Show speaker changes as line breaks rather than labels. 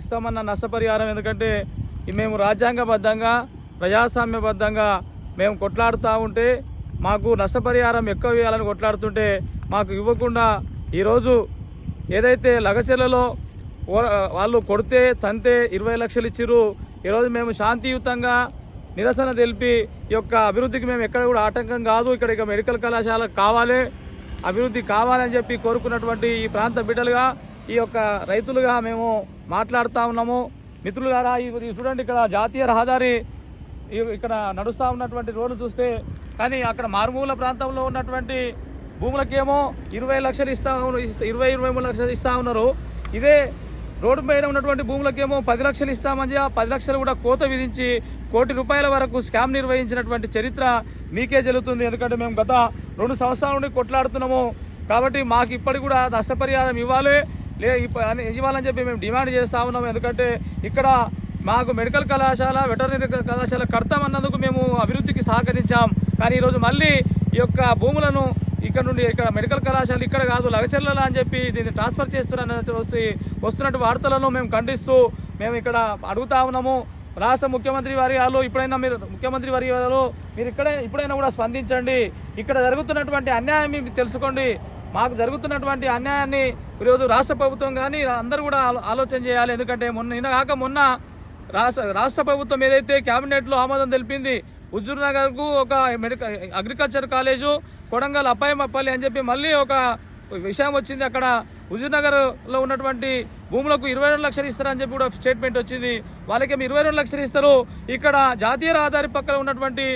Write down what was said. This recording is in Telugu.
ఇస్తామన్న నష్టపరిహారం. ఎందుకంటే మేము రాజ్యాంగబద్ధంగా ప్రజాస్వామ్యబద్ధంగా మేము కొట్లాడుతూ ఉంటే మాకు నష్టపరిహారం ఎక్కువ వేయాలని కొట్లాడుతుంటే మాకు ఇవ్వకుండా ఈరోజు ఏదైతే లగచెర్లలో వాళ్ళు కొడితే తంతే 20 లక్షలు ఇచ్చిర్రు. ఈరోజు మేము శాంతియుతంగా నిరసన తెలిపి ఈ యొక్క అభివృద్ధికి మేము ఎక్కడ కూడా ఆటంకం కాదు, ఇక్కడ మెడికల్ కళాశాల కావాలి, అభివృద్ధి కావాలని చెప్పి కోరుకున్నటువంటి ఈ ప్రాంత బిడ్డలుగా ఈ యొక్క రైతులుగా మేము మాట్లాడుతూ ఉన్నాము. మిత్రులారా, ఇది చూడండి, ఇక్కడ జాతీయ రహదారి ఇక్కడ నడుస్తూ ఉన్నటువంటి రోడ్డు చూస్తే కానీ అక్కడ మారుమూల ప్రాంతంలో ఉన్నటువంటి భూములకేమో 20 లక్షలు 23 లక్షలు ఇస్తూ ఉన్నారు. ఇదే రోడ్డు పైన ఉన్నటువంటి భూములకేమో 10 లక్షలు ఇస్తామని ఆ 10 లక్షలు కూడా కోత విధించి ₹1 కోటి వరకు స్కామ్ నిర్వహించినటువంటి చరిత్ర మీకే జరుగుతుంది. ఎందుకంటే మేము గత 2 సంవత్సరాల నుండి కొట్లాడుతున్నాము. కాబట్టి మాకు ఇప్పటికి కూడా నష్టపరిహారం ఇవ్వాలని చెప్పి మేము డిమాండ్ చేస్తూ ఉన్నాము. ఎందుకంటే ఇక్కడ మాకు మెడికల్ కళాశాల, వెటర్నరీ కళాశాల కడతామన్నందుకు మేము అభివృద్ధికి సహకరించాం. కానీ ఈరోజు మళ్ళీ ఈ యొక్క భూములను ఇక్కడ మెడికల్ కళాశాల ఇక్కడ కాదు లగచెర్ల అని చెప్పి దీన్ని ట్రాన్స్ఫర్ చేస్తున్నారని వస్తున్నట్టు వార్తలను మేము ఖండిస్తూ మేము ఇక్కడ అడుగుతా ఉన్నాము. రాష్ట్ర ముఖ్యమంత్రి వర్యాలు ఇప్పుడైనా మీరు ఇప్పుడైనా కూడా స్పందించండి. ఇక్కడ జరుగుతున్నటువంటి అన్యాయం మీకు తెలుసుకోండి. మాకు జరుగుతున్నటువంటి అన్యాయాన్ని ఈరోజు రాష్ట్ర ప్రభుత్వం కానీ అందరూ కూడా ఆలోచన చేయాలి. ఎందుకంటే మొన్న రాష్ట్ర ప్రభుత్వం ఏదైతే క్యాబినెట్లో ఆమోదం తెలిపింది, హుజూర్ నగర్కు ఒక అగ్రికల్చర్ కాలేజు, కొడంగల్ అప్పాయమపల్లి అని చెప్పి మళ్ళీ ఒక విషయం వచ్చింది. అక్కడ హుజూర్ నగర్లో ఉన్నటువంటి భూములకు 22 లక్షలు ఇస్తారని చెప్పి కూడా స్టేట్మెంట్ వచ్చింది. వాళ్ళకేమో 22 లక్షలు ఇస్తారు. ఇక్కడ జాతీయ రహదారి పక్కన ఉన్నటువంటి